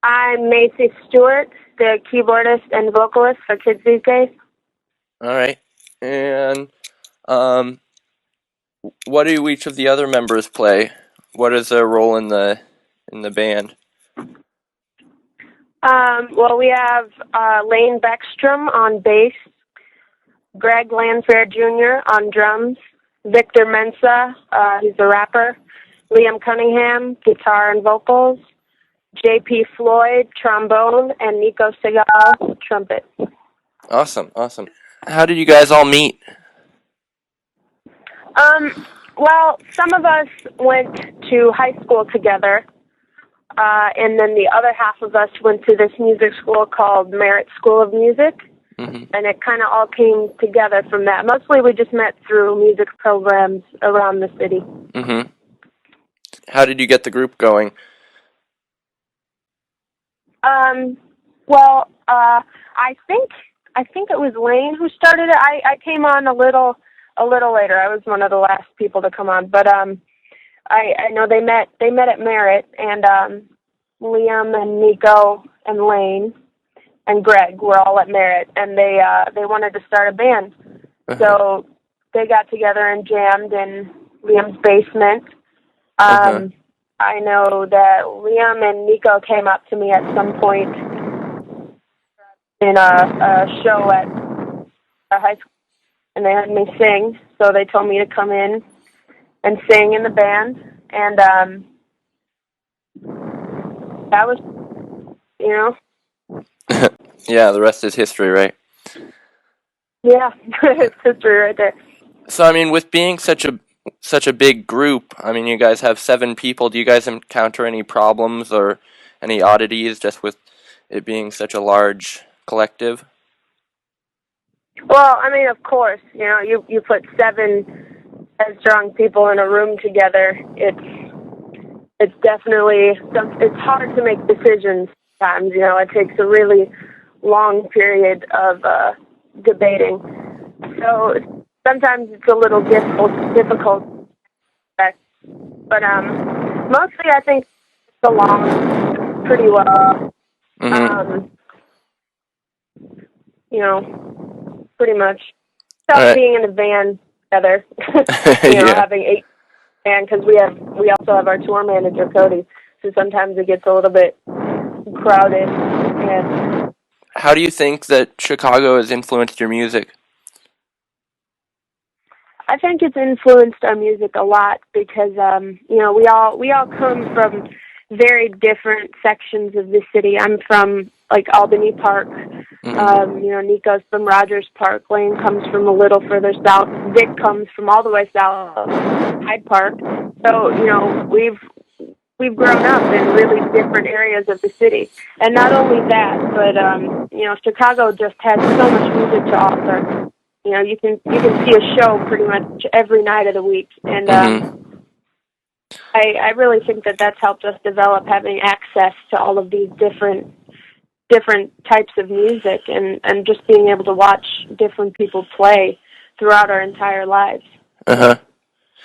I'm Macy Stewart, the keyboardist and vocalist for Kids These Days. All right. And um, what do each of the other members play? What is their role in the band? Well, we have Lane Beckstrom on bass, Greg Landfair Jr. on drums, Victor Mensa, he's a rapper, Liam Cunningham, guitar and vocals, J.P. Floyd, trombone, and Nico Segal, trumpet. Awesome, awesome. How did you guys all meet? Well, some of us went to high school together, and then the other half of us went to this music school called Merritt School of Music, Mm-hmm. and it kind of all came together from that. Mostly we just met through music programs around the city. Mm-hmm. How did you get the group going? Well, I think it was Lane who started it. I came on a little later. I was one of the last people to come on, but I know they met at Merritt, and Liam and Nico and Lane and Greg were all at Merritt, and they wanted to start a band. So they got together and jammed in Liam's basement. Uh-huh. I know that Liam and Nico came up to me at some point in a show at a high school, and they heard me sing, so they told me to come in and sing in the band, and that was, you know, Yeah, the rest is history, right? yeah, it's history right there. So, I mean, with being such a big group, I mean, you guys have 7 people. Do you guys encounter any problems or any oddities just with it being such a large collective? Well, I mean, of course, you know, you put 7 strong people in a room together. It's definitely it's hard to make decisions sometimes. You know, it takes a really long period of debating. So sometimes it's a little difficult, but mostly I think it's along pretty well. Mm-hmm. Um, you know, pretty much. All Tough right. being in a van together. Yeah. Having 8 and because we also have our tour manager Cody, so sometimes it gets a little bit crowded. And How do you think that Chicago has influenced your music? I think it's influenced our music a lot because we all come from very different sections of the city. I'm from like Albany Park. Mm-hmm. Nico's from Rogers Park. Lane comes from a little further south. Vic comes from all the way south, Hyde Park. So we've grown up in really different areas of the city, and not only that, but Chicago just has so much music to offer. You know, you can see a show pretty much every night of the week, and Mm-hmm. I really think that that's helped us develop having access to all of these different types of music, and just being able to watch different people play throughout our entire lives. Uh-huh.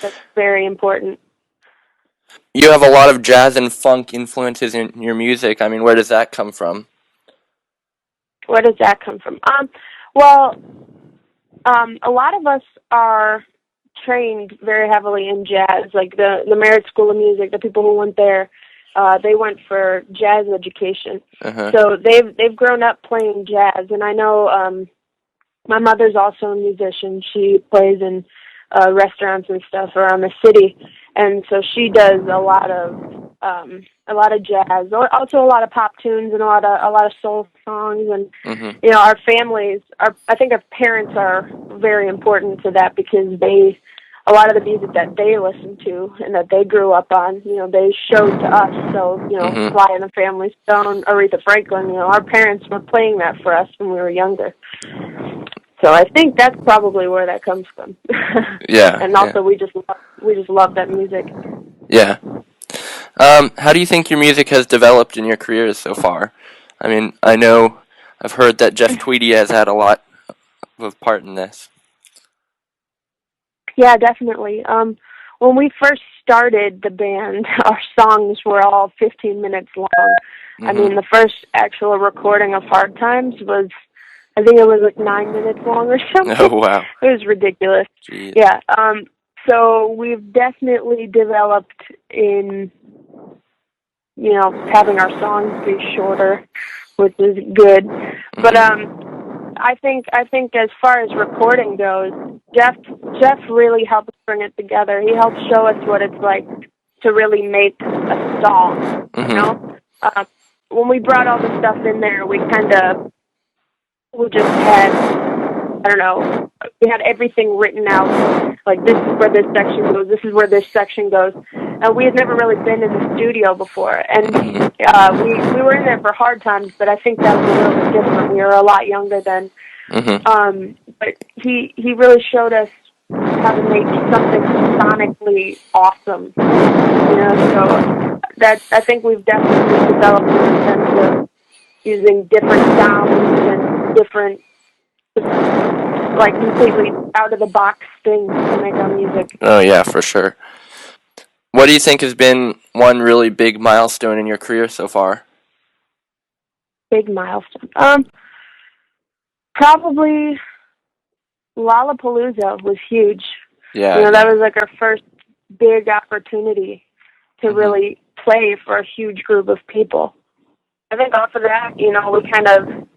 That's very important. You have a lot of jazz and funk influences in your music. I mean, where does that come from? Where does that come from? Well, a lot of us are trained very heavily in jazz, like the Merritt School of Music. The people who went there, they went for jazz education, Uh-huh. so they've grown up playing jazz. And I know my mother's also a musician. She plays in restaurants and stuff around the city, and so she does a lot of jazz, also a lot of pop tunes and a lot of soul songs. And Mm-hmm. our families, I think our parents are very important to that because a lot of the music that they listened to and that they grew up on, they showed to us. So, Mm-hmm. Sly and the Family Stone, Aretha Franklin, our parents were playing that for us when we were younger. So I think that's probably where that comes from. Yeah, And yeah, also we just love that music. yeah. How do you think your music has developed in your careers so far? I mean, I know I've heard that Jeff Tweedy has had a lot of part in this. Yeah, definitely. When we first started the band, our songs were all 15 minutes long. I mean, the first actual recording of Hard Times was, I think it was like 9 minutes long or something. Oh, wow. It was ridiculous. Jeez. Yeah. So we've definitely developed in, having our songs be shorter, which is good. But I think as far as recording goes, Jeff really helped bring it together. He helped show us what it's like to really make a song. When we brought all the stuff in there, we just had, I don't know, we had everything written out, like this is where this section goes, this is where this section goes. And we had never really been in the studio before, and we were in there for Hard Times, but I think that was a little bit different. We were a lot younger then. But he really showed us how to make something sonically awesome. So that I think we've definitely developed in the sense of using different sounds and different, like, completely out of the box things to make our music. Oh, yeah, for sure. What do you think has been one really big milestone in your career so far? Big milestone. Probably Lollapalooza was huge. Yeah. That was like our first big opportunity to really play for a huge group of people. I think off of that, we kind of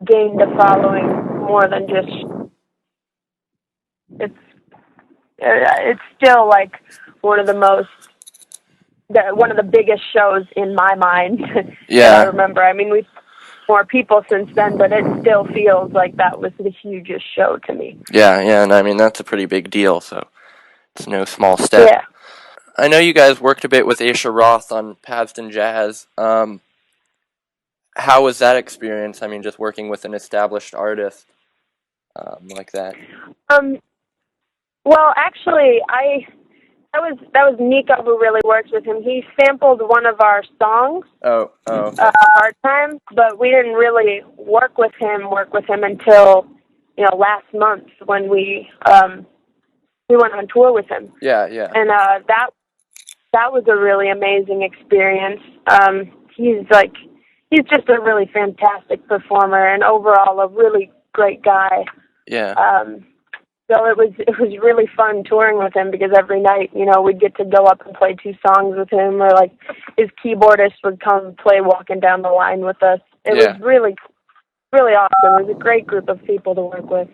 gained a following more than just. It's still like one of the biggest shows in my mind. Yeah. That I remember. I mean, we've more people since then, but it still feels like that was the hugest show to me. Yeah, and I mean, that's a pretty big deal, so it's no small step. Yeah. I know you guys worked a bit with Aisha Roth on Pavston Jazz. How was that experience? I mean, just working with an established artist like that. Well, actually, that was Nico who really worked with him. He sampled one of our songs, Okay. Hard Time, but we didn't really work with him until last month when we went on tour with him. Yeah. And that was a really amazing experience. He's just a really fantastic performer and overall a really great guy. Yeah. So it was really fun touring with him because every night, we'd get to go up and play 2 songs with him, or like his keyboardist would come play Walking Down the Line with us. It was really, really awesome. It was a great group of people to work with.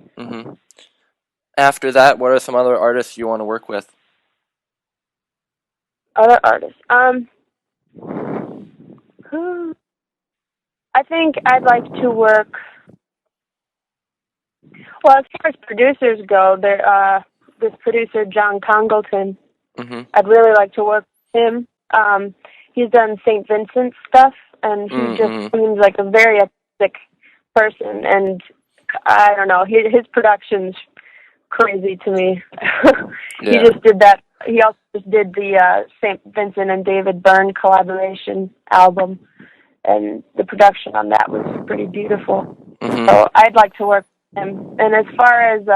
After that, what are some other artists you want to work with? Other artists. I think I'd like to work. Well, as far as producers go, this producer, John Congleton, I'd really like to work with him. He's done St. Vincent stuff, and he just seems like a very artistic person, and I don't know, his production's crazy to me. He just did that. He also just did the St. Vincent and David Byrne collaboration album, and the production on that was pretty beautiful. So I'd like to work with him. And as far as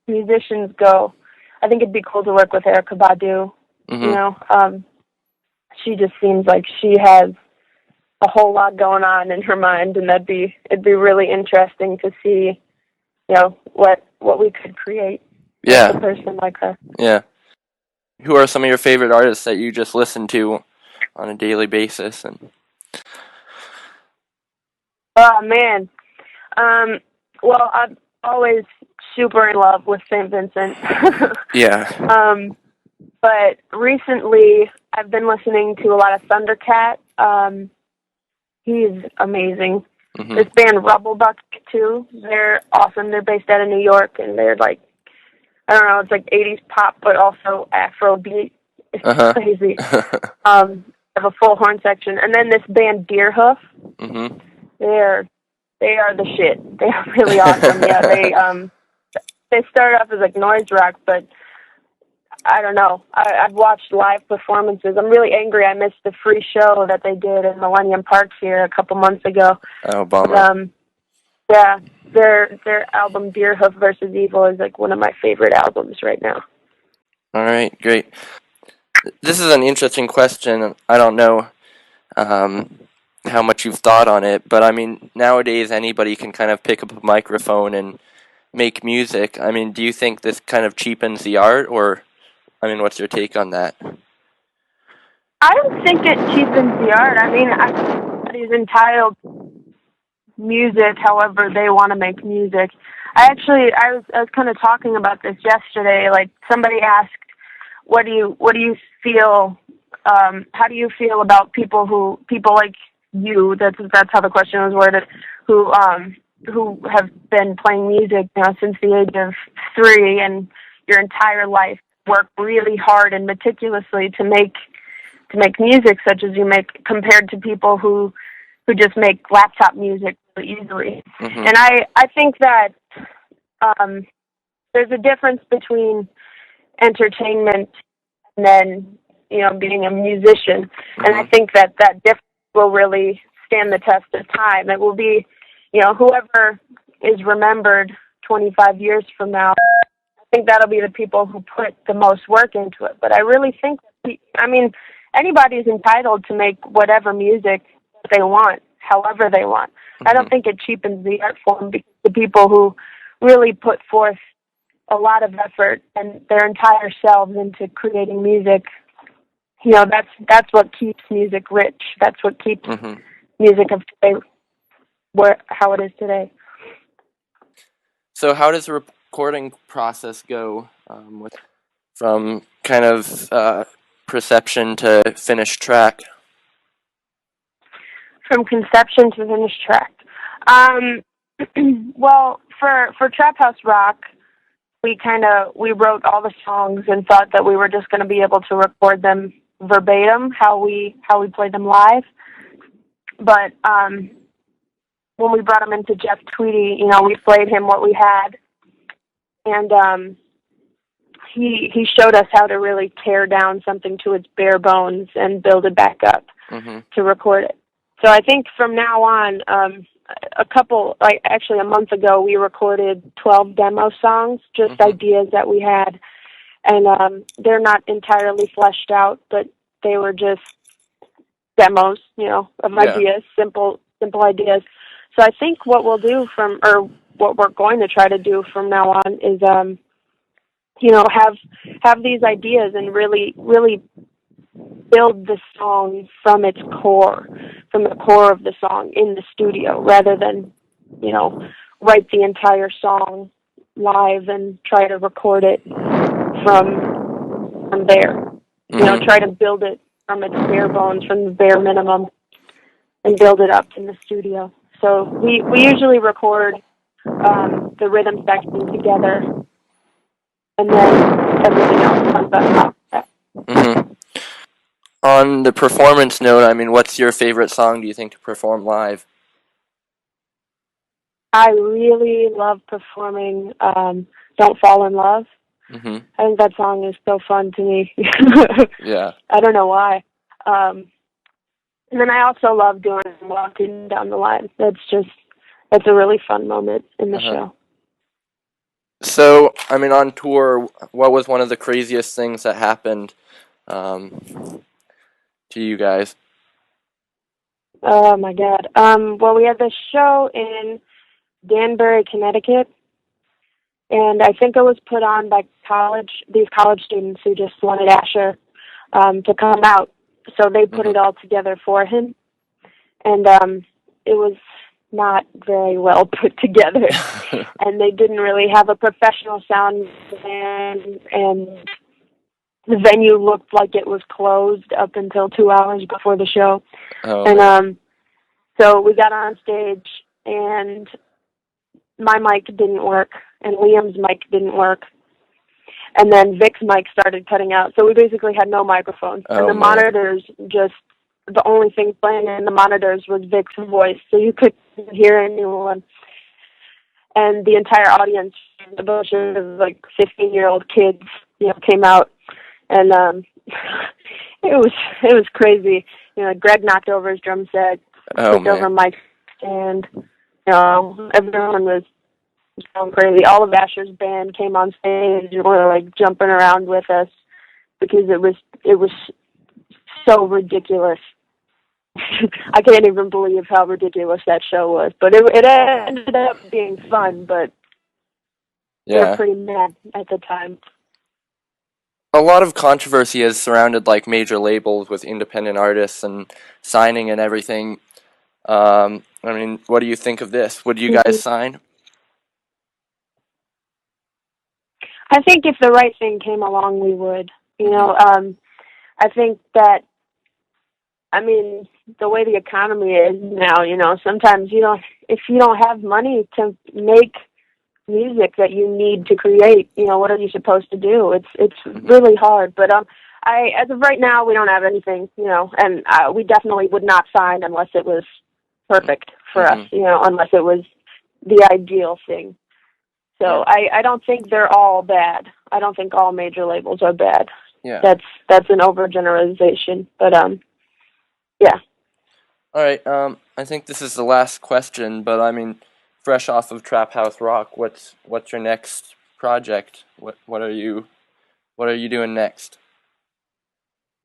musicians go, I think it'd be cool to work with Erykah Badu. She just seems like she has a whole lot going on in her mind, and it'd be really interesting to see, what we could create with a person like her. Yeah. Who are some of your favorite artists that you just listen to on a daily basis? And oh man, well, I'm always super in love with St. Vincent. But recently I've been listening to a lot of Thundercat. He's amazing. This band Rubble Bucket too. They're awesome. They're based out of New York, and they're like, I don't know, it's like 80s pop, but also Afrobeat. It's crazy. Have a full horn section, and then this band Deerhoof. They are the shit. They're really awesome. They started off as like noise rock, but I don't know. I've watched live performances. I'm really angry I missed the free show that they did in Millennium Park here a couple months ago. Oh, bummer. But, their album Deerhoof vs. Evil is like one of my favorite albums right now. All right, great. This is an interesting question. I don't know how much you've thought on it, but I mean, nowadays anybody can kind of pick up a microphone and make music. I mean, do you think this kind of cheapens the art, or I mean, what's your take on that? I don't think it cheapens the art. I mean, everybody's entitled to music however they want to make music. I was kind of talking about this yesterday. Like, somebody asked, what do you feel, how do you feel about people like you, that's how the question was worded, who have been playing music, since the age of 3, and your entire life work really hard and meticulously to make music such as you make, compared to people who just make laptop music really easily. Mm-hmm. And I think that there's a difference between entertainment and then, being a musician. Mm-hmm. And I think that difference will really stand the test of time. It will be, whoever is remembered 25 years from now, I think that'll be the people who put the most work into it. But I really think, anybody's entitled to make whatever music they want, however they want. Mm-hmm. I don't think it cheapens the art form, because the people who really put forth a lot of effort and their entire selves into creating music, that's what keeps music rich. That's what keeps Mm-hmm. music of today how it is today. So how does the recording process go, from kind of perception to finished track? From conception to finished track. Well, for Trap House Rock, we wrote all the songs and thought that we were just going to be able to record them verbatim, how we played them live. But when we brought him into Jeff Tweedy, we played him what we had, and he showed us how to really tear down something to its bare bones and build it back up. Mm-hmm. To record it. So I think from now on, a month ago, we recorded 12 demo songs, just mm-hmm. ideas that we had, and they're not entirely fleshed out, but they were just demos, of ideas, simple ideas. So I think what we'll do what we're going to try to do from now on is, have these ideas and really, really build the song from its core, from the core of the song in the studio, rather than, write the entire song live and try to record it from there. Mm-hmm. Try to build it from its bare bones, from the bare minimum, and build it up in the studio. So we usually record the rhythm section together, and then everything else comes up. Mm-hmm. On the performance note, what's your favorite song, do you think, to perform live? I really love performing Don't Fall in Love. Mm-hmm. I think that song is so fun to me. Yeah. I don't know why. And then I also love doing Walking Down the Line. That's a really fun moment in the show. So, on tour, what was one of the craziest things that happened to you guys? Oh my God. Well, we had this show in Danbury, Connecticut, and I think it was put on by these college students who just wanted Asher to come out. So they put it all together for him, and it was not very well put together, and they didn't really have a professional sound man, and the venue looked like it was closed up until 2 hours before the show. Oh, and so we got on stage, and my mic didn't work, and Liam's mic didn't work, and then Vic's mic started cutting out. So we basically had no microphones, and the monitors, just the only thing playing in the monitors was Vic's voice, so you couldn't hear anyone. And the entire audience, a bunch of 15-year-old kids, came out, and it was crazy. Greg knocked over his drum set, knocked over Mike's stand. Everyone was going crazy. All of Asher's band came on stage and were jumping around with us because it was so ridiculous I can't even believe how ridiculous that show was. But it ended up being fun, but we were Yeah. pretty mad at the time. A lot of controversy has surrounded like major labels with independent artists and signing and everything. I mean, what do you think of this? Would you Hmm. guys sign? I think if the right thing came along, we would. You Hmm. know, I think that, I mean, the way the economy is now, sometimes if you don't have money to make music that you need to create, what are you supposed to do? It's Hmm. really hard. But as of right now, we don't have anything, and we definitely would not sign unless it was perfect for us, Hmm. unless it was the ideal thing. Yeah. So I don't think they're all bad. I don't think all major labels are bad. Yeah. That's an overgeneralization. But yeah. All right. I think this is the last question, but I mean, fresh off of Trap House Rock, what's your next project? What are you doing next?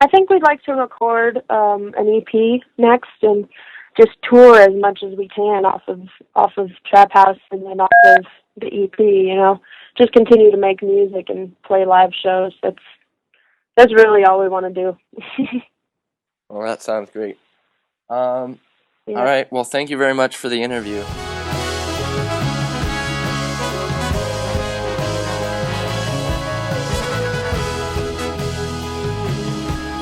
I think we'd like to record an EP next and just tour as much as we can off of Trap House and then off of the EP. Just continue to make music and play live shows. That's really all we want to do. Well, that sounds great. All Yeah. right. Well, thank you very much for the interview.